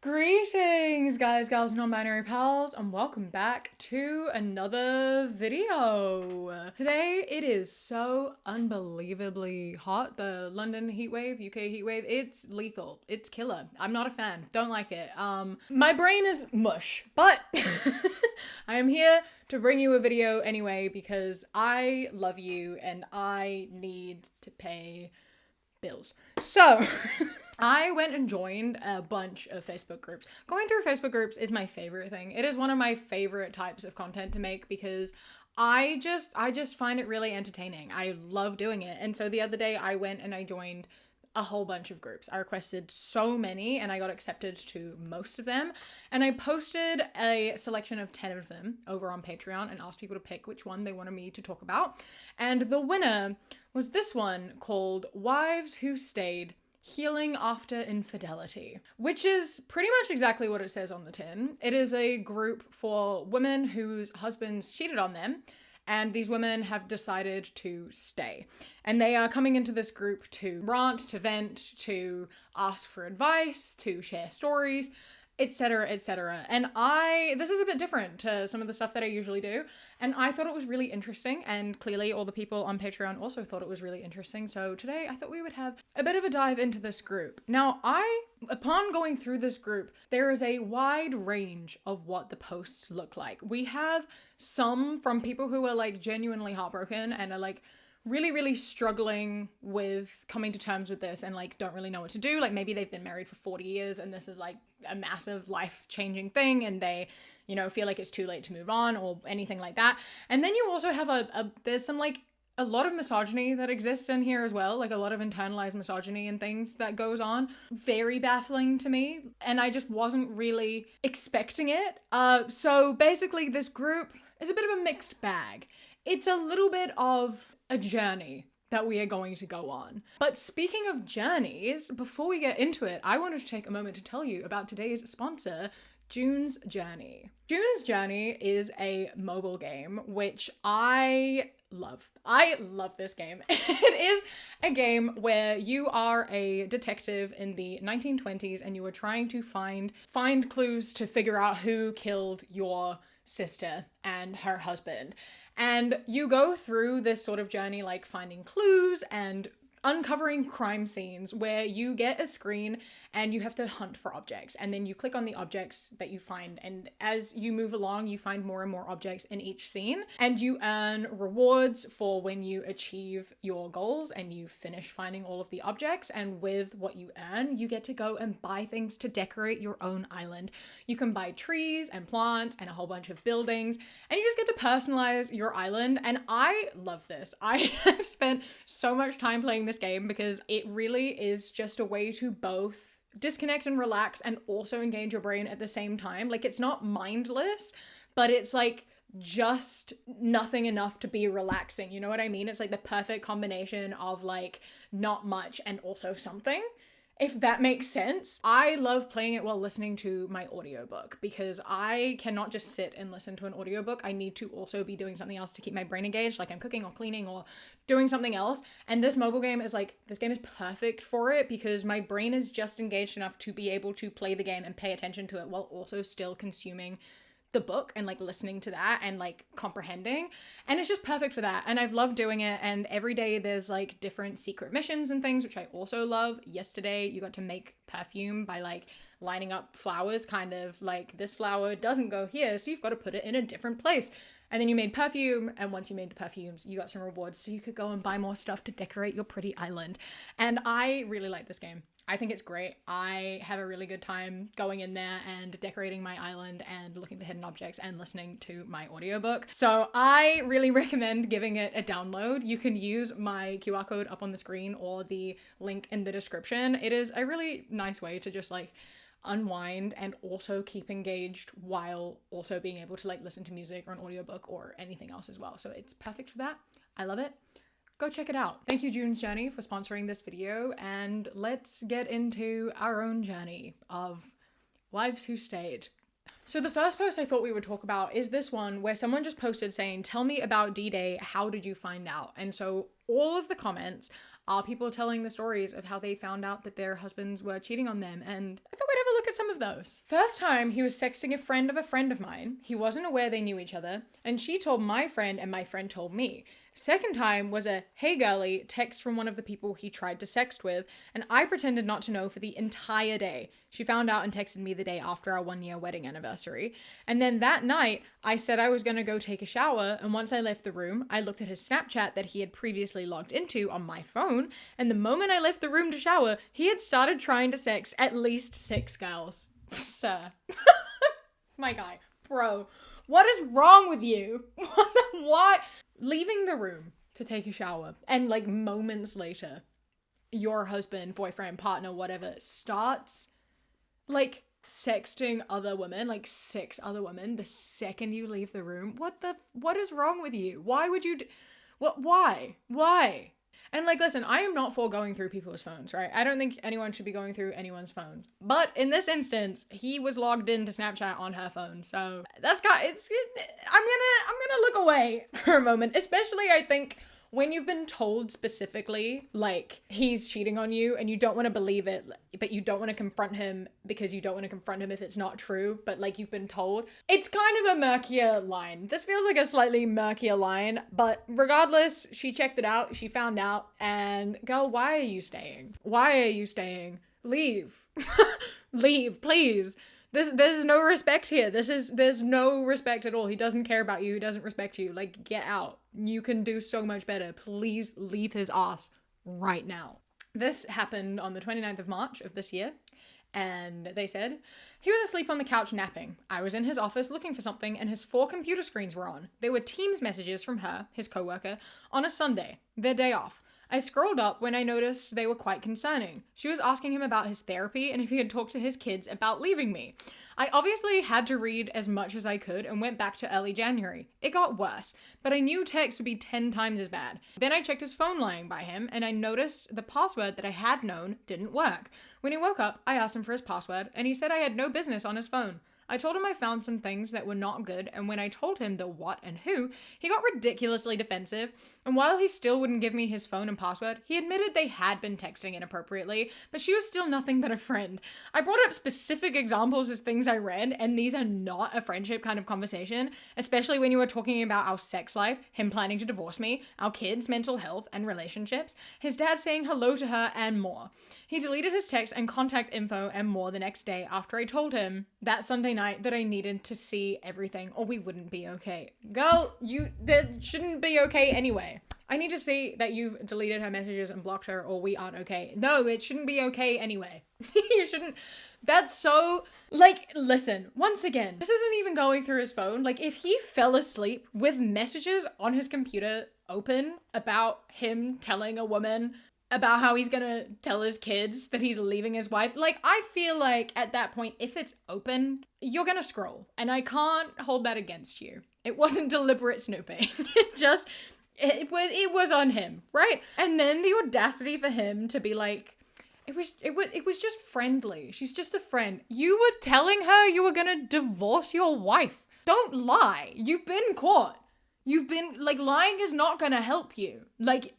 Greetings, guys, gals, non-binary pals, and welcome back to another video. Today, it is so unbelievably hot. The London heatwave, UK heatwave, it's lethal. It's killer. I'm not a fan. Don't like it. My brain is mush, but I am here to bring you a video anyway because I love you and I need to pay bills. So I went and joined a bunch of Facebook groups. Going through Facebook groups is my favorite thing. It is one of my favorite types of content to make because I just find it really entertaining. I love doing it. And so the other day I went and I joined a whole bunch of groups. I requested so many and I got accepted to most of them. And I posted a selection of 10 of them over on Patreon and asked people to pick which one they wanted me to talk about. And the winner was this one called Wives Who Stayed: Healing After Infidelity, which is pretty much exactly what it says on the tin. It is a group for women whose husbands cheated on them, and these women have decided to stay. And they are coming into this group to rant, to vent, to ask for advice, to share stories, etc., etc. And this is a bit different to some of the stuff that I usually do, and I thought it was really interesting, and clearly all the people on Patreon also thought it was really interesting. So today I thought we would have a bit of a dive into this group. Now, upon going through this group, there is a wide range of what the posts look like. We have some from people who are like genuinely heartbroken and are like really, really struggling with coming to terms with this and like don't really know what to do. Like maybe they've been married for 40 years and this is like a massive life-changing thing and they, feel like it's too late to move on or anything like that. And then you also have there's some like a lot of misogyny that exists in here as well, like a lot of internalized misogyny and things that goes on. Very baffling to me, and I just wasn't really expecting it. So basically this group is a bit of a mixed bag. It's a little bit of a journey that we are going to go on. But speaking of journeys, before we get into it, I wanted to take a moment to tell you about today's sponsor, June's Journey. June's Journey is a mobile game, which I love. I love this game. It is a game where you are a detective in the 1920s and you are trying to find clues to figure out who killed your sister and her husband. And you go through this sort of journey, like finding clues and uncovering crime scenes where you get a screen and you have to hunt for objects, and then you click on the objects that you find, and as you move along you find more and more objects in each scene, and you earn rewards for when you achieve your goals and you finish finding all of the objects. And with what you earn, you get to go and buy things to decorate your own island. You can buy trees and plants and a whole bunch of buildings, and you just get to personalize your island. And I love this. I have spent so much time playing this game because it really is just a way to both disconnect and relax and also engage your brain at the same time. Like, it's not mindless, but it's like just nothing enough to be relaxing. You know what I mean? It's like the perfect combination of like not much and also something, if that makes sense. I love playing it while listening to my audiobook because I cannot just sit and listen to an audiobook. I need to also be doing something else to keep my brain engaged, like I'm cooking or cleaning or doing something else. And this mobile game is like, this game is perfect for it because my brain is just engaged enough to be able to play the game and pay attention to it while also still consuming the book and like listening to that and like comprehending, and it's just perfect for that. And I've loved doing it, and every day there's like different secret missions and things, which I also love. Yesterday you got to make perfume by like lining up flowers, kind of like this flower doesn't go here, so you've got to put it in a different place. And then you made perfume, and once you made the perfumes, you got some rewards so you could go and buy more stuff to decorate your pretty island. And I really like this game. I think it's great. I have a really good time going in there and decorating my island and looking for hidden objects and listening to my audiobook. So I really recommend giving it a download. You can use my QR code up on the screen or the link in the description. It is a really nice way to just like unwind and also keep engaged while also being able to like listen to music or an audiobook or anything else as well. So it's perfect for that. I love it. Go check it out. Thank you, June's Journey, for sponsoring this video, and let's get into our own journey of Wives Who Stayed. So the first post I thought we would talk about is this one where someone just posted saying, "Tell me about D-Day, how did you find out?" And so all of the comments are people telling the stories of how they found out that their husbands were cheating on them, and I thought we'd have a look at some of those. First time, he was sexting a friend of mine. He wasn't aware they knew each other, and she told my friend and my friend told me. Second time was a "hey girly" text from one of the people he tried to sext with, and I pretended not to know for the entire day. She found out and texted me the day after our 1-year wedding anniversary. And then that night, I said I was gonna go take a shower, and once I left the room, I looked at his Snapchat that he had previously logged into on my phone, and the moment I left the room to shower, he had started trying to sext at least 6 girls. Sir. My guy. Bro. What is wrong with you? What? Leaving the room to take a shower and like moments later, your husband, boyfriend, partner, whatever, starts like sexting other women, like 6 other women the second you leave the room. What is wrong with you? Why would you why? And like, listen, I am not for going through people's phones, right? I don't think anyone should be going through anyone's phones. But in this instance, he was logged into Snapchat on her phone. So I'm gonna look away for a moment, especially I think when you've been told specifically, like, he's cheating on you and you don't want to believe it, but you don't want to confront him because you don't want to confront him if it's not true, but like you've been told, it's kind of a murkier line. This feels like a slightly murkier line, but regardless, she checked it out, she found out, and girl, why are you staying? Why are you staying? Leave. Leave, please. There's no respect here. There's no respect at all. He doesn't care about you. He doesn't respect you. Like, get out. You can do so much better. Please leave his ass right now. This happened on the 29th of March of this year. And they said, he was asleep on the couch napping. I was in his office looking for something and his 4 computer screens were on. They were Teams messages from her, his coworker, on a Sunday, their day off. I scrolled up when I noticed they were quite concerning. She was asking him about his therapy and if he had talked to his kids about leaving me. I obviously had to read as much as I could and went back to early January. It got worse, but I knew text would be 10 times as bad. Then I checked his phone lying by him and I noticed the password that I had known didn't work. When he woke up, I asked him for his password and he said I had no business on his phone. I told him I found some things that were not good, and when I told him the what and who, he got ridiculously defensive, and while he still wouldn't give me his phone and password, he admitted they had been texting inappropriately, but she was still nothing but a friend. I brought up specific examples as things I read, and these are not a friendship kind of conversation, especially when you were talking about our sex life, him planning to divorce me, our kids' mental health and relationships, his dad saying hello to her, and more. He deleted his text and contact info and more the next day after I told him that Sunday night that I needed to see everything or we wouldn't be okay. Girl, that shouldn't be okay anyway. I need to see that you've deleted her messages and blocked her or we aren't okay. No, it shouldn't be okay anyway. You shouldn't. That's so, like, listen, once again, this isn't even going through his phone. Like, if he fell asleep with messages on his computer open about him telling a woman about how he's gonna tell his kids that he's leaving his wife. Like, I feel like at that point, if it's open, you're gonna scroll. And I can't hold that against you. It wasn't deliberate snooping. It was on him, right? And then the audacity for him to be like, it was just friendly. She's just a friend. You were telling her you were gonna divorce your wife. Don't lie. You've been caught. You've been, like, lying is not gonna help you. Like,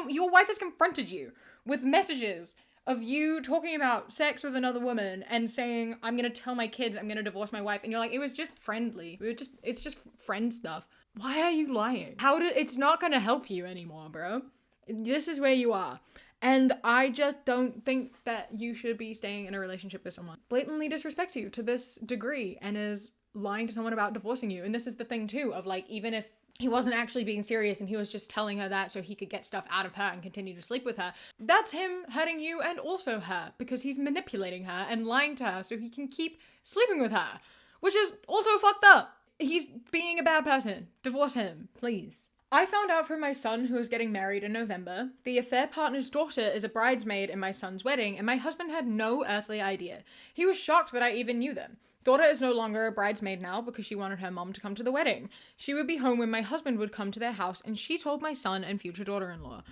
your wife has confronted you with messages of you talking about sex with another woman and saying, I'm gonna tell my kids I'm gonna divorce my wife, and you're like, it was just friendly. It's just friend stuff. Why are you lying? It's not gonna help you anymore, bro. This is where you are. And I just don't think that you should be staying in a relationship with someone blatantly disrespects you to this degree and is lying to someone about divorcing you. And this is the thing too, of like, even if he wasn't actually being serious and he was just telling her that so he could get stuff out of her and continue to sleep with her, that's him hurting you and also her, because he's manipulating her and lying to her so he can keep sleeping with her, which is also fucked up. He's being a bad person. Divorce him, please. I found out from my son, who was getting married in November, the affair partner's daughter is a bridesmaid in my son's wedding, and my husband had no earthly idea. He was shocked that I even knew them. Daughter is no longer a bridesmaid now because she wanted her mom to come to the wedding. She would be home when my husband would come to their house, and she told my son and future daughter-in-law.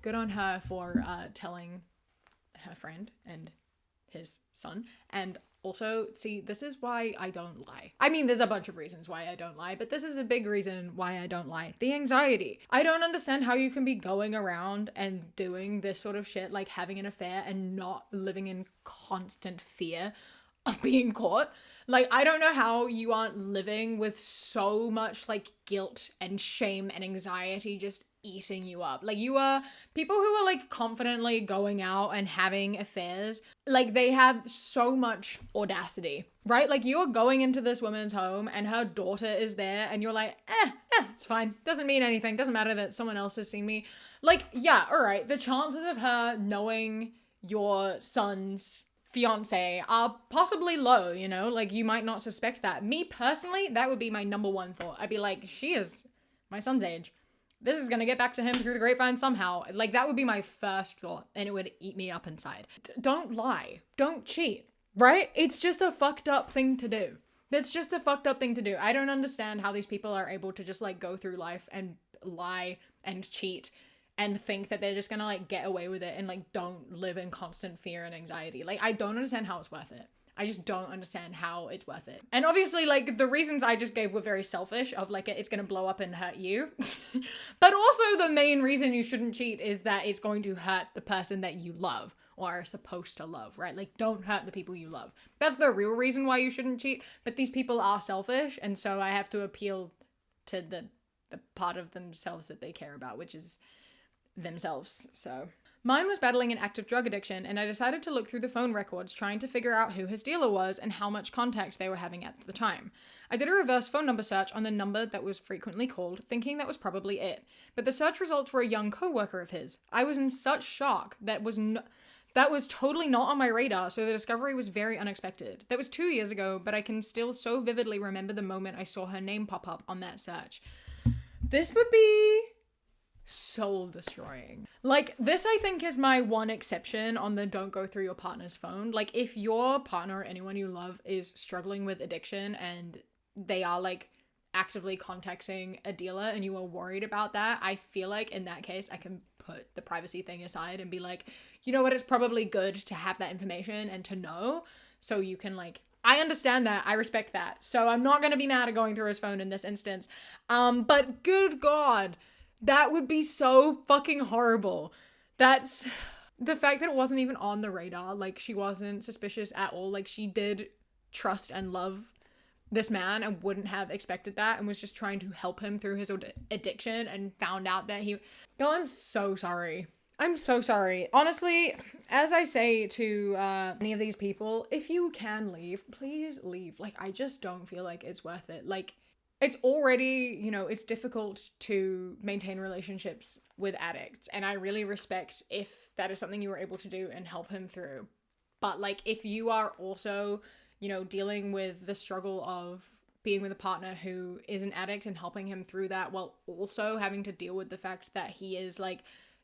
Good on her for telling her friend and his son, and Also, see, this is why I don't lie. I mean, there's a bunch of reasons why I don't lie, but this is a big reason why I don't lie. The anxiety. I don't understand how you can be going around and doing this sort of shit, like having an affair and not living in constant fear of being caught. Like, I don't know how you aren't living with so much like guilt and shame and anxiety just eating you up. Like, you are people who are like confidently going out and having affairs, like they have so much audacity, right? Like, you're going into this woman's home and her daughter is there and you're like, it's fine, doesn't mean anything, doesn't matter that someone else has seen me. Like, yeah, all right, the chances of her knowing your son's fiance are possibly low, you know, like you might not suspect that. Me personally, that would be my number one thought. I'd be like, she is my son's age, this is gonna get back to him through the grapevine somehow. Like, that would be my first thought, and it would eat me up inside. Don't lie. Don't cheat, right? It's just a fucked up thing to do. That's just a fucked up thing to do. I don't understand how these people are able to just, like, go through life and lie and cheat and think that they're just gonna, like, get away with it and, like, don't live in constant fear and anxiety. Like, I don't understand how it's worth it. I just don't understand how it's worth it. And obviously, like, the reasons I just gave were very selfish of, like, it's gonna blow up and hurt you. But also the main reason you shouldn't cheat is that it's going to hurt the person that you love or are supposed to love, right? Like, don't hurt the people you love. That's the real reason why you shouldn't cheat. But these people are selfish, and so I have to appeal to the part of themselves that they care about, which is themselves. So mine was battling an active drug addiction, and I decided to look through the phone records trying to figure out who his dealer was and how much contact they were having at the time. I did a reverse phone number search on the number that was frequently called, thinking that was probably it, but the search results were a young co-worker of his. I was in such shock that was totally not on my radar, so the discovery was very unexpected. That was 2 years ago, but I can still so vividly remember the moment I saw her name pop up on that search. This would be soul destroying. Like, this I think is my one exception on the don't go through your partner's phone. Like, if your partner or anyone you love is struggling with addiction and they are like actively contacting a dealer and you are worried about that, I feel like in that case I can put the privacy thing aside and be like, you know what, it's probably good to have that information and to know, so you can, like, I understand that, I respect that, so I'm not gonna be mad at going through his phone in this instance. But good God, that would be so fucking horrible. That's the fact that it wasn't even on the radar. Like, she wasn't suspicious at all. Like, she did trust and love this man and wouldn't have expected that and was just trying to help him through his addiction and found out that he... Girl, I'm so sorry. I'm so sorry. Honestly, as I say to any of these people, if you can leave, please leave. Like, I just don't feel like it's worth it. Like, it's already, you know, it's difficult to maintain relationships with addicts, and I really respect if that is something you were able to do and help him through. But, like, if you are also, you know, dealing with the struggle of being with a partner who is an addict and helping him through that while also having to deal with the fact that he is, like,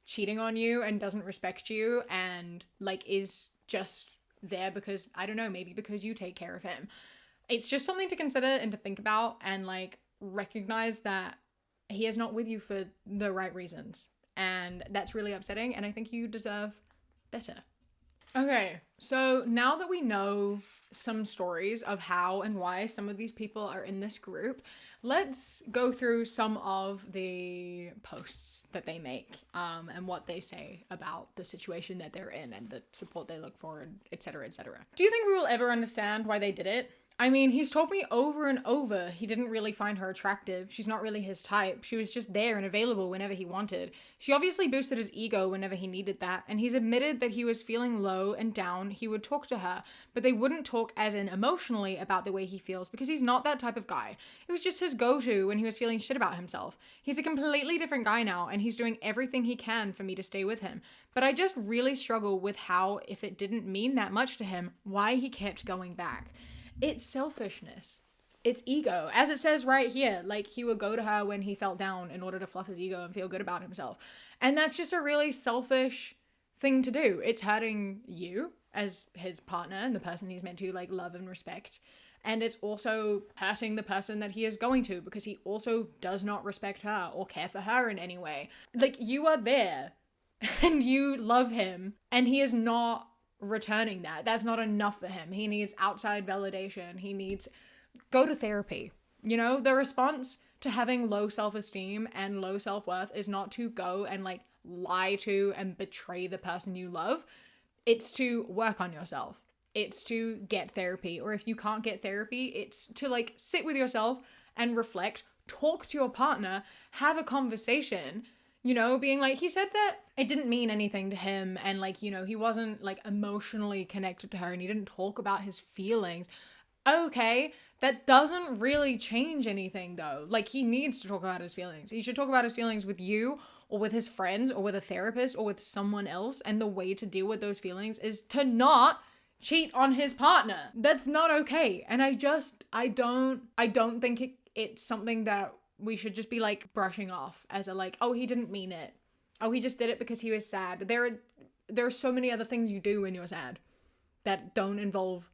cheating on you and doesn't respect you and, like, is just there because, I don't know, maybe because you take care of him. It's just something to consider and to think about, and, like, recognize that he is not with you for the right reasons. And that's really upsetting, and I think you deserve better. Okay, so now that we know some stories of how and why some of these people are in this group, let's go through some of the posts that they make, and what they say about the situation that they're in and the support they look for, and etc., etc. Do you think we will ever understand why they did it? I mean, he's told me over and over he didn't really find her attractive. She's not really his type. She was just there and available whenever he wanted. She obviously boosted his ego whenever he needed that, and he's admitted that he was feeling low and down. He would talk to her, but they wouldn't talk as in emotionally about the way he feels because he's not that type of guy. It was just his go-to when he was feeling shit about himself. He's a completely different guy now, and he's doing everything he can for me to stay with him. But I just really struggle with how, if it didn't mean that much to him, why he kept going back. It's selfishness. It's ego. As it says right here, like, he would go to her when he felt down in order to fluff his ego and feel good about himself. And that's just a really selfish thing to do. It's hurting you as his partner and the person he's meant to, like, love and respect. And it's also hurting the person that he is going to because he also does not respect her or care for her in any way. Like, you are there and you love him and he is not returning that. That's not enough for him. He needs outside validation. He needs go to therapy. You know, the response to having low self-esteem and low self-worth is not to go and like lie to and betray the person you love. It's to work on yourself. It's to get therapy. Or if you can't get therapy, it's to like sit with yourself and reflect, talk to your partner, have a conversation, you know, being like, he said that it didn't mean anything to him and like, you know, he wasn't like emotionally connected to her and he didn't talk about his feelings. Okay, that doesn't really change anything though. Like, he needs to talk about his feelings. He should talk about his feelings with you or with his friends or with a therapist or with someone else. And the way to deal with those feelings is to not cheat on his partner. That's not okay. And I don't think it's something that we should just be like brushing off as a like, oh, he didn't mean it. Oh, he just did it because he was sad. There are so many other things you do when you're sad that don't involve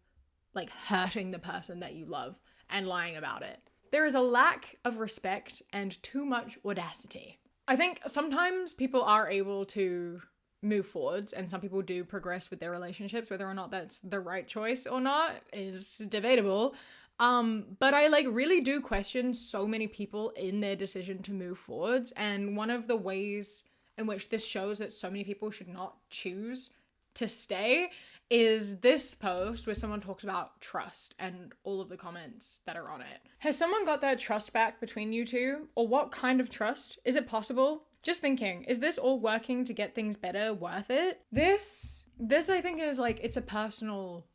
like hurting the person that you love and lying about it. There is a lack of respect and too much audacity. I think sometimes people are able to move forwards and some people do progress with their relationships. Whether or not that's the right choice or not is debatable. But I like really do question so many people in their decision to move forwards. And one of the ways in which this shows that so many people should not choose to stay is this post where someone talks about trust and all of the comments that are on it. Has someone got that trust back between you two? Or what kind of trust? Is it possible? Just thinking, is this all working to get things better, worth it? This I think is like, it's a personal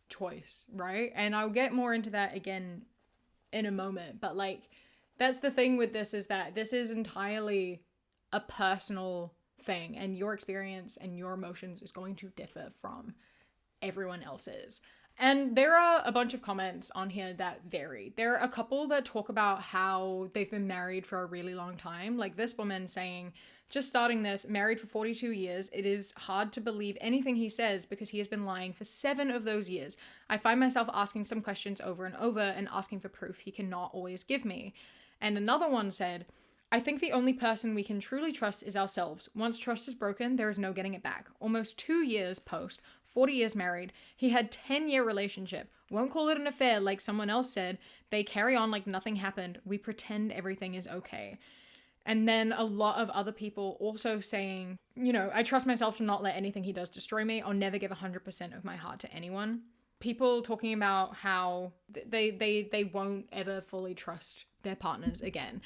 choice, right? And I'll get more into that again in a moment. But like, that's the thing with this, is that this is entirely a personal thing and your experience and your emotions is going to differ from everyone else's. And there are a bunch of comments on here that vary. There are a couple that talk about how they've been married for a really long time. Like this woman saying, just starting this, married for 42 years. It is hard to believe anything he says because he has been lying for 7 of those years. I find myself asking some questions over and over and asking for proof he cannot always give me. And another one said, I think the only person we can truly trust is ourselves. Once trust is broken, there is no getting it back. Almost 2 years post, 40 years married, he had 10-year relationship. Won't call it an affair like someone else said. They carry on like nothing happened. We pretend everything is okay. And then a lot of other people also saying, you know, I trust myself to not let anything he does destroy me. I'll never give 100% of my heart to anyone. People talking about how they won't ever fully trust their partners again.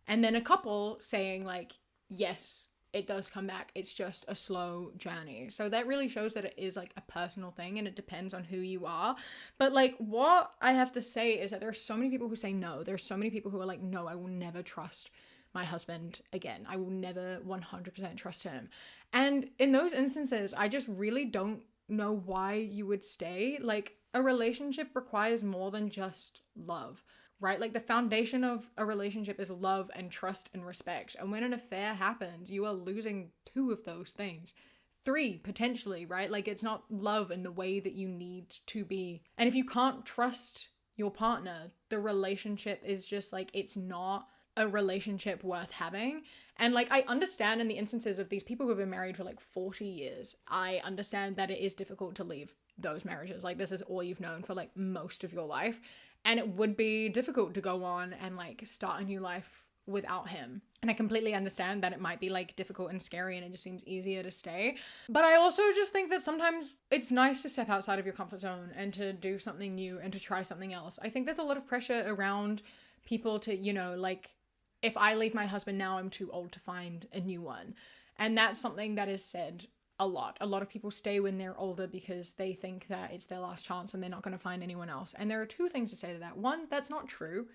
And then a couple saying like, yes, it does come back. It's just a slow journey. So that really shows that it is like a personal thing and it depends on who you are. But like what I have to say is that there are so many people who say no. There's so many people who are like, no, I will never trust my husband again. I will never 100% trust him. And in those instances, I just really don't know why you would stay. Like a relationship requires more than just love. Right? Like the foundation of a relationship is love and trust and respect. And when an affair happens, you are losing 2 of those things. 3, potentially, right? Like it's not love in the way that you need to be. And if you can't trust your partner, the relationship is just like, it's not a relationship worth having. And like, I understand in the instances of these people who have been married for like 40 years, I understand that it is difficult to leave those marriages. Like this is all you've known for like most of your life. And it would be difficult to go on and like start a new life without him. And I completely understand that it might be like difficult and scary and it just seems easier to stay. But I also just think that sometimes it's nice to step outside of your comfort zone and to do something new and to try something else. I think there's a lot of pressure around people to, you know, like if I leave my husband now, I'm too old to find a new one. And that's something that is said a lot. A lot of people stay when they're older because they think that it's their last chance and they're not going to find anyone else. And there are 2 things to say to that. One, that's not true.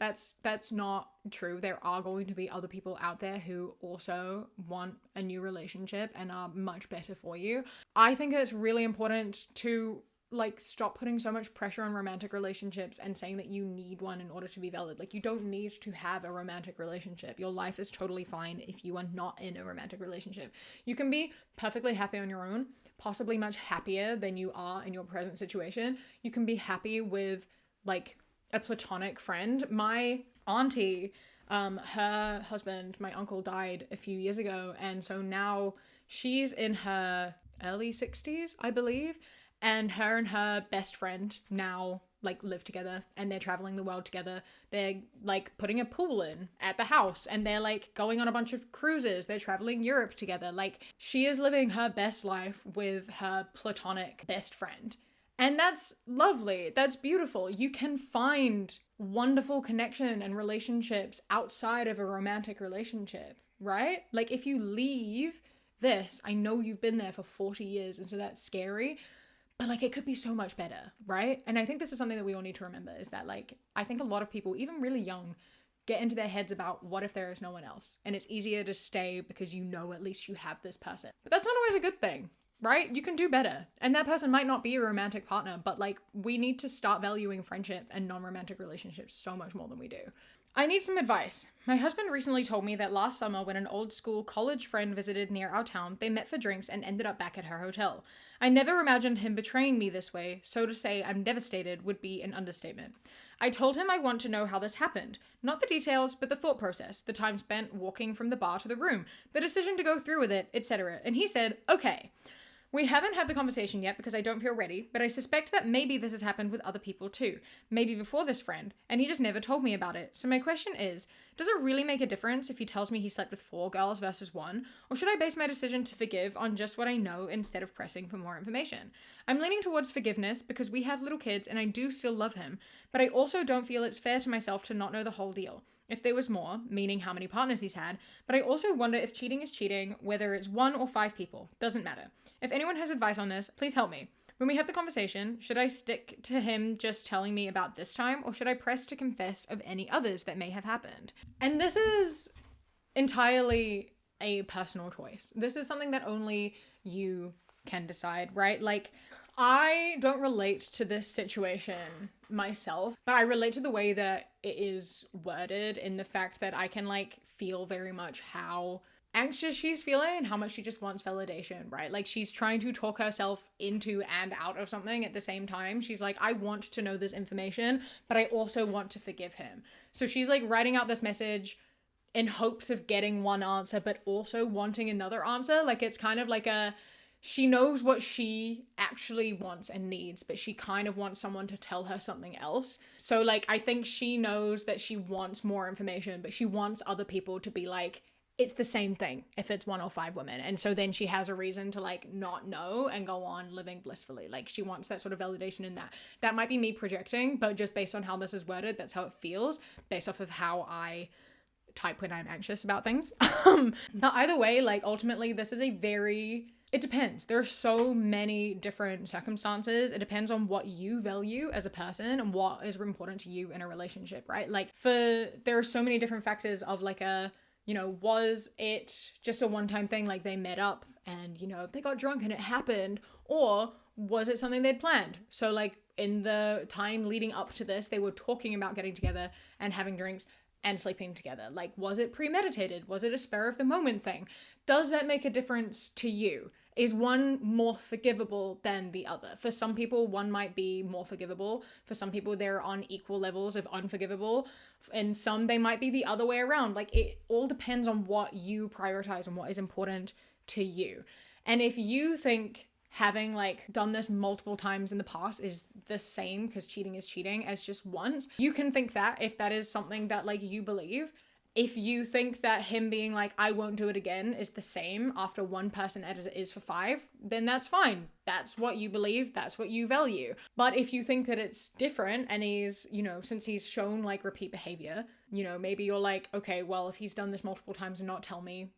That's not true. There are going to be other people out there who also want a new relationship and are much better for you. I think it's really important to like stop putting so much pressure on romantic relationships and saying that you need one in order to be valid. Like you don't need to have a romantic relationship. Your life is totally fine if you are not in a romantic relationship. You can be perfectly happy on your own, possibly much happier than you are in your present situation. You can be happy with like a platonic friend. My auntie, her husband, my uncle, died a few years ago, and so now she's in her early 60s, I believe. And her best friend now like live together, and they're traveling the world together. They're like putting a pool in at the house, and they're like going on a bunch of cruises. They're traveling Europe together. Like, she is living her best life with her platonic best friend. And that's lovely. That's beautiful. You can find wonderful connection and relationships outside of a romantic relationship, right? Like, if you leave this, I know you've been there for 40 years, and so that's scary, but like, it could be so much better, right? And I think this is something that we all need to remember, is that like, I think a lot of people, even really young, get into their heads about what if there is no one else, and it's easier to stay because you know at least you have this person. But that's not always a good thing, right? You can do better, and that person might not be a romantic partner, but like, we need to start valuing friendship and non-romantic relationships so much more than we do. I need some advice. My husband recently told me that last summer, when an old school college friend visited near our town, they met for drinks and ended up back at her hotel. I never imagined him betraying me this way, so to say I'm devastated would be an understatement. I told him I want to know how this happened. Not the details, but the thought process, the time spent walking from the bar to the room, the decision to go through with it, etc. And he said, okay. We haven't had the conversation yet because I don't feel ready, but I suspect that maybe this has happened with other people too. Maybe before this friend, and he just never told me about it. So my question is, does it really make a difference if he tells me he slept with 4 girls versus 1? Or should I base my decision to forgive on just what I know instead of pressing for more information? I'm leaning towards forgiveness because we have little kids and I do still love him, but I also don't feel it's fair to myself to not know the whole deal. If there was more, meaning how many partners he's had, but I also wonder if cheating is cheating, whether it's 1 or 5 people. Doesn't matter. If anyone has advice on this, please help me. When we have the conversation, should I stick to him just telling me about this time, or should I press to confess of any others that may have happened? And this is entirely a personal choice. This is something that only you can decide, right? Like, I don't relate to this situation myself, but I relate to the way that it is worded, in the fact that I can like feel very much how anxious she's feeling and how much she just wants validation, right? Like, she's trying to talk herself into and out of something at the same time. She's like, I want to know this information, but I also want to forgive him. So she's like writing out this message in hopes of getting one answer, but also wanting another answer. Like, it's kind of like she knows what she actually wants and needs, but she kind of wants someone to tell her something else. So like, I think she knows that she wants more information, but she wants other people to be like, it's the same thing if it's 1 or 5 women. And so then she has a reason to like not know and go on living blissfully. Like, she wants that sort of validation in that. That might be me projecting, but just based on how this is worded, that's how it feels, based off of how I type when I'm anxious about things. But either way, like, ultimately this is it depends. There are so many different circumstances. It depends on what you value as a person and what is important to you in a relationship, right? Like, there are so many different factors of like was it just a one-time thing, like they met up and, they got drunk and it happened, or was it something they'd planned? So like, in the time leading up to this, they were talking about getting together and having drinks and sleeping together. Like, was it premeditated? Was it a spur of the moment thing? Does that make a difference to you? Is one more forgivable than the other? For some people, one might be more forgivable. For some people, they're on equal levels of unforgivable. And some, they might be the other way around. Like, it all depends on what you prioritize and what is important to you. And if you think having like done this multiple times in the past is the same, because cheating is cheating, as just once, you can think that if that is something that like you believe. If you think that him being like, I won't do it again, is the same after 1 person as it is for 5, then that's fine. That's what you believe. That's what you value. But if you think that it's different and he's, since he's shown like repeat behavior, maybe you're like, okay, well, if he's done this multiple times and not tell me,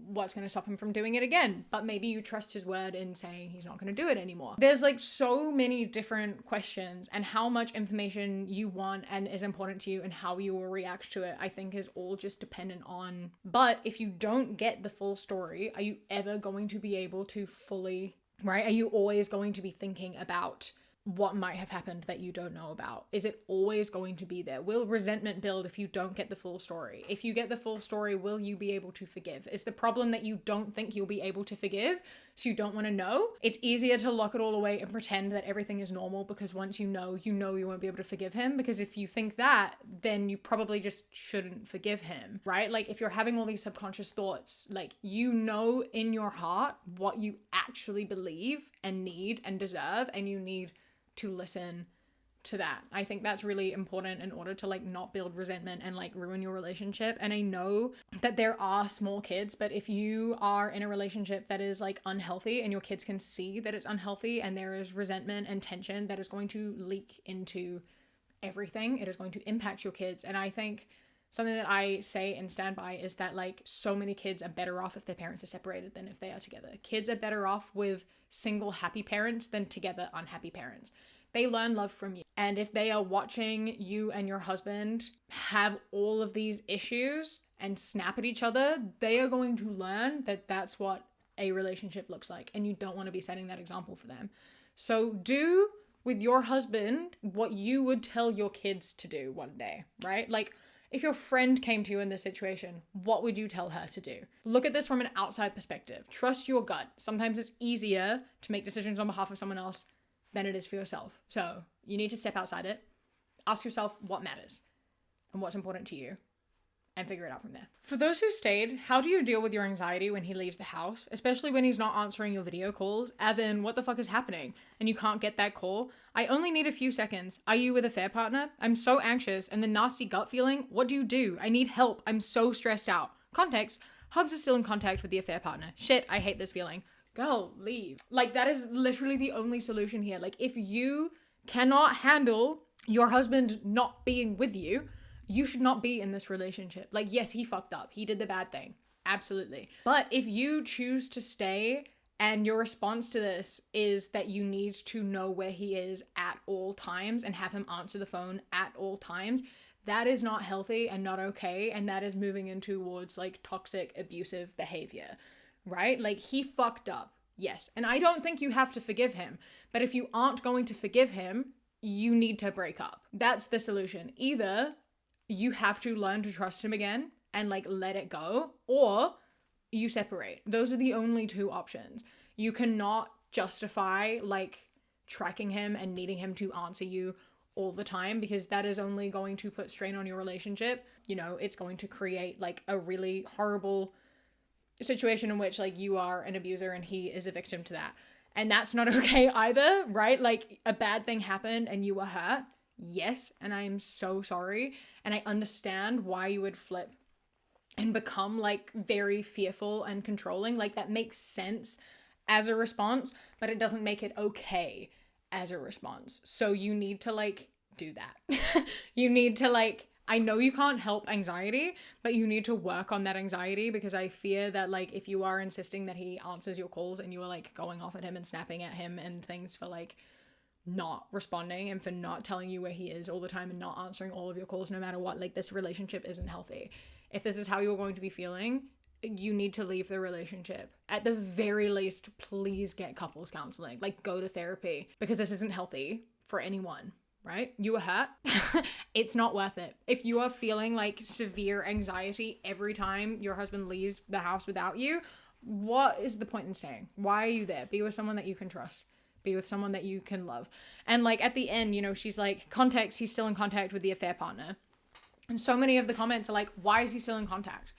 what's going to stop him from doing it again? But maybe you trust his word in saying he's not going to do it anymore. There's like so many different questions, and how much information you want and is important to you and how you will react to it, I think is all just dependent on. But if you don't get the full story, are you ever going to be able to fully, right? Are you always going to be thinking about what might have happened that you don't know about? Is it always going to be there? Will resentment build if you don't get the full story? If you get the full story, will you be able to forgive? Is the problem that you don't think you'll be able to forgive? so you don't want to know. It's easier to lock it all away and pretend that everything is normal, because once you know you won't be able to forgive him. Because if you think that, then you probably just shouldn't forgive him, right? Like if you're having all these subconscious thoughts, like you know in your heart what you actually believe and need and deserve, and you need to listen to that. I think that's really important in order to like not build resentment and like ruin your relationship. And I know that there are small kids, but if you are in a relationship that is like unhealthy and your kids can see that it's unhealthy and there is resentment and tension, that is going to leak into everything. It is going to impact your kids. And I think something that I say and stand by is that like so many kids are better off if their parents are separated than if they are together. Kids are better off with single happy parents than together unhappy parents. They learn love from you. And if they are watching you and your husband have all of these issues and snap at each other, they are going to learn that that's what a relationship looks like. And you don't want to be setting that example for them. So do with your husband what you would tell your kids to do one day, right? Like if your friend came to you in this situation, what would you tell her to do? Look at this from an outside perspective. Trust your gut. Sometimes it's easier to make decisions on behalf of someone else than it is for yourself. So you need to step outside it, ask yourself what matters and what's important to you, and figure it out from there. For those who stayed, how do you deal with your anxiety when he leaves the house, especially when he's not answering your video calls, as in what the fuck is happening and you can't get that call? I only need a few seconds. Are you with a fair partner? I'm so anxious and the nasty gut feeling. What do? I need help. I'm so stressed out. Context, Hubs is still in contact with the affair partner. Shit, I hate this feeling. Girl, leave. Like that is literally the only solution here. Like if you cannot handle your husband not being with you, you should not be in this relationship. Like yes, he fucked up. He did the bad thing. Absolutely. But if you choose to stay and your response to this is that you need to know where he is at all times and have him answer the phone at all times, that is not healthy and not okay. And that is moving in towards like toxic, abusive behavior. Right? Like he fucked up. Yes. And I don't think you have to forgive him. But if you aren't going to forgive him, you need to break up. That's the solution. Either you have to learn to trust him again and like let it go, or you separate. Those are the only two options. You cannot justify like tracking him and needing him to answer you all the time, because that is only going to put strain on your relationship. You know, it's going to create like a really horrible situation in which like you are an abuser and he is a victim to that. And that's not okay either, right? Like a bad thing happened and you were hurt. Yes. And I am so sorry. And I understand why you would flip and become like very fearful and controlling. Like that makes sense as a response, but it doesn't make it okay as a response. So you need to like do that. You need to like, I know you can't help anxiety, but you need to work on that anxiety, because I fear that like if you are insisting that he answers your calls and you are like going off at him and snapping at him and things for like not responding and for not telling you where he is all the time and not answering all of your calls no matter what, like this relationship isn't healthy. If this is how you're going to be feeling, you need to leave the relationship. At the very least, please get couples counseling, like go to therapy, because this isn't healthy for anyone. Right? You were hurt. It's not worth it. If you are feeling like severe anxiety every time your husband leaves the house without you, what is the point in staying? Why are you there? Be with someone that you can trust. Be with someone that you can love. And like at the end, you know, she's like, context, he's still in contact with the affair partner. And so many of the comments are like, why is he still in contact?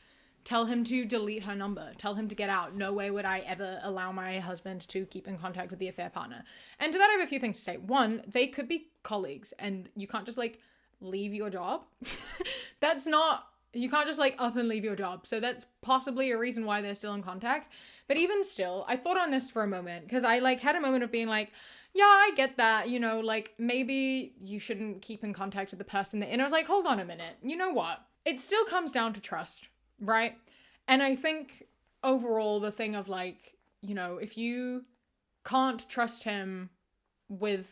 Tell him to delete her number. Tell him to get out. No way would I ever allow my husband to keep in contact with the affair partner. And to that, I have a few things to say. One, they could be colleagues and you can't just like leave your job. You can't just like up and leave your job. So that's possibly a reason why they're still in contact. But even still, I thought on this for a moment, because I like had a moment of being like, yeah, I get that, you know, like maybe you shouldn't keep in contact with the person and I was like, hold on a minute. You know what? It still comes down to trust. Right? And I think overall the thing of like, you know, if you can't trust him with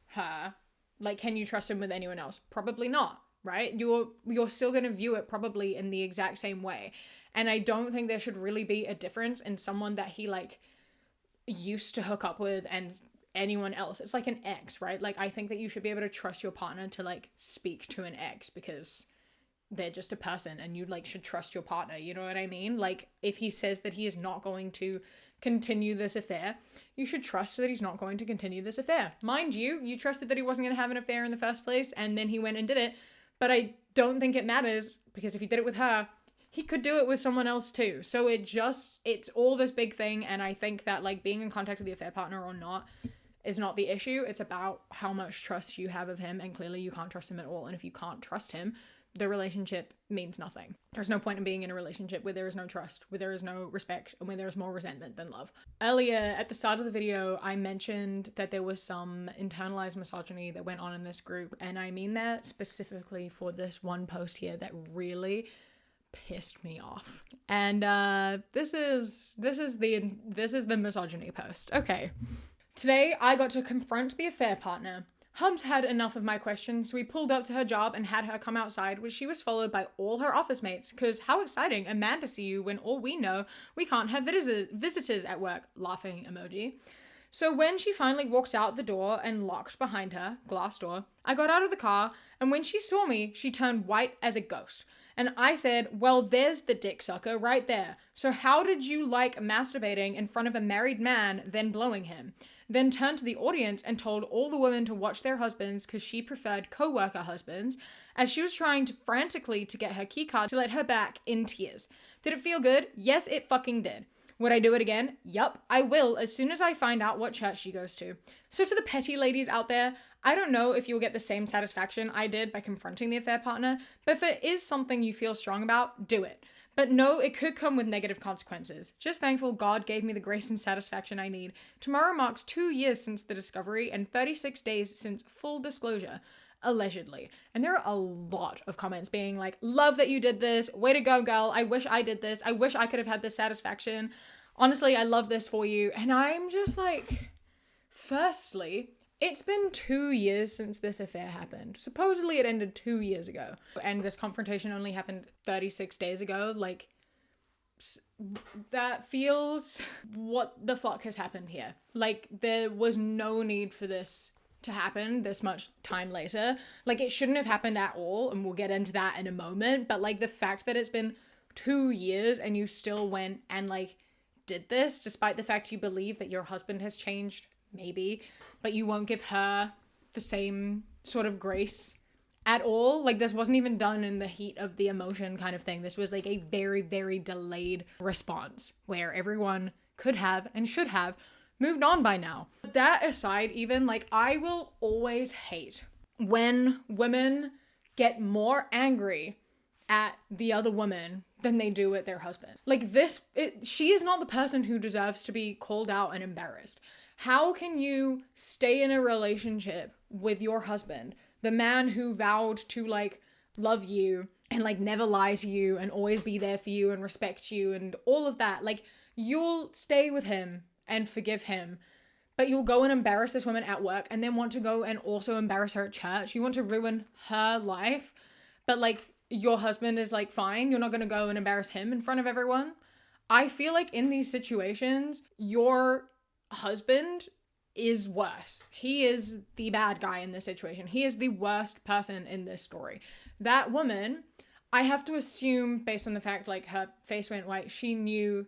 her, like, can you trust him with anyone else? Probably not, right? You're still going to view it probably in the exact same way. And I don't think there should really be a difference in someone that he like used to hook up with and anyone else. It's like an ex, right? Like, I think that you should be able to trust your partner to like speak to an ex, because they're just a person and you like should trust your partner. You know what I mean? Like if he says that he is not going to continue this affair, you should trust that he's not going to continue this affair. Mind you, you trusted that he wasn't going to have an affair in the first place, and then he went and did it. But I don't think it matters, because if he did it with her, he could do it with someone else too. So it's all this big thing, and I think that, like, being in contact with the affair partner or not is not the issue. It's about how much trust you have of him, and clearly you can't trust him at all. And if you can't trust him, the relationship means nothing. There's no point in being in a relationship where there is no trust, where there is no respect, and where there is more resentment than love. Earlier, at the start of the video, I mentioned that there was some internalized misogyny that went on in this group, and I mean that specifically for this one post here that really pissed me off. And this is the misogyny post. Okay. Today, I got to confront the affair partner. Hums had enough of my questions, so we pulled up to her job and had her come outside, where she was followed by all her office mates, because how exciting, a man to see you when all we know, we can't have visitors at work, laughing emoji. So when she finally walked out the door and locked behind her, glass door, I got out of the car, and when she saw me, she turned white as a ghost. And I said, well, there's the dick sucker right there. So how did you like masturbating in front of a married man, then blowing him? Then turned to the audience and told all the women to watch their husbands because she preferred co-worker husbands, as she was trying to frantically to get her keycard to let her back in tears. Did it feel good? Yes, it fucking did. Would I do it again? Yup, I will as soon as I find out what church she goes to. So to the petty ladies out there, I don't know if you'll get the same satisfaction I did by confronting the affair partner, but if it is something you feel strong about, do it. But no, it could come with negative consequences. Just thankful God gave me the grace and satisfaction I need. Tomorrow marks 2 years since the discovery and 36 days since full disclosure. Allegedly. And there are a lot of comments being like, love that you did this. Way to go, girl. I wish I did this. I wish I could have had this satisfaction. Honestly, I love this for you. And I'm just like, firstly, it's been 2 years since this affair happened. Supposedly it ended 2 years ago. And this confrontation only happened 36 days ago. Like, that feels... What the fuck has happened here? Like, there was no need for this to happen this much time later. Like, it shouldn't have happened at all. And we'll get into that in a moment. But, like, the fact that it's been 2 years and you still went and, like, did this, despite the fact you believe that your husband has changed, maybe, but you won't give her the same sort of grace at all. Like, this wasn't even done in the heat of the emotion kind of thing. This was like a very, very delayed response where everyone could have and should have moved on by now. That aside, even, like, I will always hate when women get more angry at the other woman than they do at their husband. Like, she is not the person who deserves to be called out and embarrassed. How can you stay in a relationship with your husband, the man who vowed to, like, love you and, like, never lie to you and always be there for you and respect you and all of that? Like, you'll stay with him and forgive him, but you'll go and embarrass this woman at work and then want to go and also embarrass her at church. You want to ruin her life, but, like, your husband is, like, fine. You're not going to go and embarrass him in front of everyone. I feel like in these situations, your husband is worse. He is the bad guy in this situation. He is the worst person in this story. That woman, I have to assume, based on the fact, like, her face went white, she knew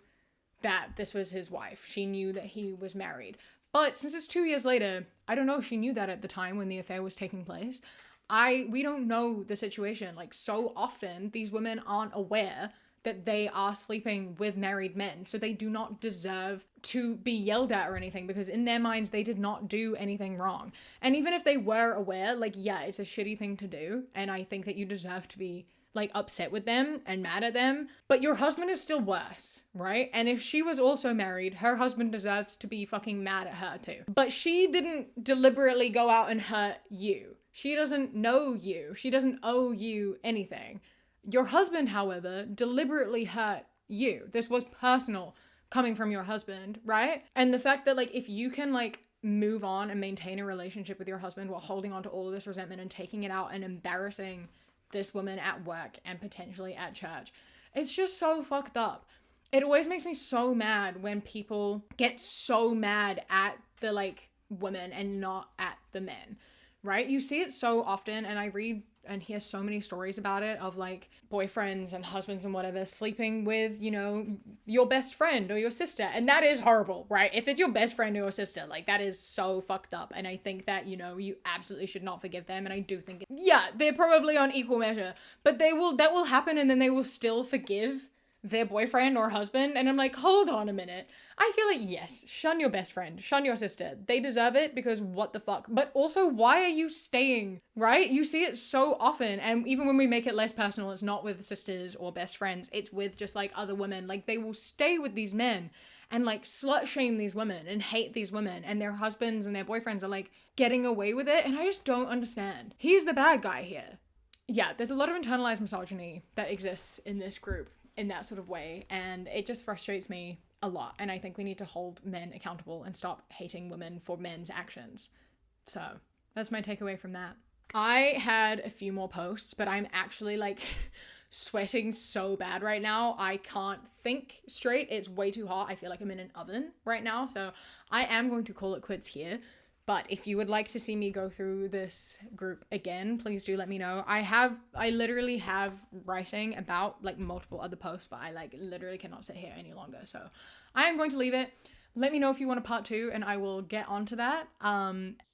that this was his wife. She knew that he was married. But since it's 2 years later, I don't know if she knew that at the time when the affair was taking place. We don't know the situation. Like, so often these women aren't aware that they are sleeping with married men, so they do not deserve to be yelled at or anything, because in their minds they did not do anything wrong. And even if they were aware, like, yeah, it's a shitty thing to do, and I think that you deserve to be, like, upset with them and mad at them, but your husband is still worse, right? And if she was also married, her husband deserves to be fucking mad at her too. But she didn't deliberately go out and hurt you. She doesn't know you. She doesn't owe you anything. Your husband, however, deliberately hurt you. This was personal coming from your husband, right? And the fact that, like, if you can, like, move on and maintain a relationship with your husband while holding on to all of this resentment and taking it out and embarrassing this woman at work and potentially at church, it's just so fucked up. It always makes me so mad when people get so mad at the, like, women and not at the men. right? You see it so often, and I read and hear so many stories about it of like boyfriends and husbands and whatever sleeping with, you know, your best friend or your sister. And that is horrible, right? If it's your best friend or your sister, like that is so fucked up. And I think that, you know, you absolutely should not forgive them. And I do think, yeah, they're probably on equal measure, but that will happen, and then they will still forgive their boyfriend or husband. And I'm like, hold on a minute. I feel like, yes, shun your best friend, shun your sister. They deserve it, because what the fuck? But also, why are you staying, right? You see it so often. And even when we make it less personal, it's not with sisters or best friends. It's with just like other women. Like they will stay with these men and like slut shame these women and hate these women, and their husbands and their boyfriends are like getting away with it. And I just don't understand. He's the bad guy here. Yeah, there's a lot of internalized misogyny that exists in this group in that sort of way. And it just frustrates me a lot. And I think we need to hold men accountable and stop hating women for men's actions. So that's my takeaway from that. I had a few more posts, but I'm actually like sweating so bad right now. I can't think straight. It's way too hot. I feel like I'm in an oven right now. So I am going to call it quits here. But if you would like to see me go through this group again, please do let me know. I literally have writing about like multiple other posts, but I like literally cannot sit here any longer. So I am going to leave it. Let me know if you want a part 2, and I will get onto that.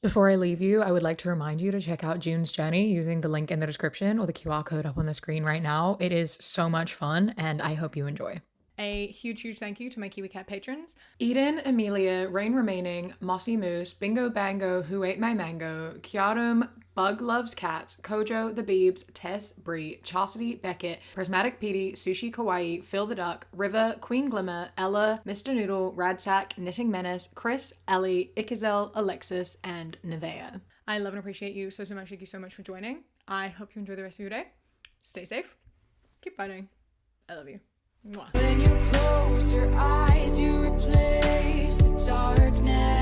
Before I leave you, I would like to remind you to check out June's journey using the link in the description or the QR code up on the screen right now. It is so much fun, and I hope you enjoy. A huge thank you to my Kiwi Cat patrons: Eden, Amelia, Rain Remaining, Mossy Moose, Bingo Bango, Who Ate My Mango, Kiarum, Bug Loves Cats, Kojo, The Beebs, Tess, Bree, Chastity, Beckett, Prismatic Petey, Sushi Kawaii, Phil the Duck, River, Queen Glimmer, Ella, Mr. Noodle, Radsack, Knitting Menace, Chris, Ellie, Ikazel, Alexis, and Nevea. I love and appreciate you so much. Thank you so much for joining. I hope you enjoy the rest of your day. Stay safe. Keep fighting. I love you. Mwah. When you close your eyes, you replace the darkness.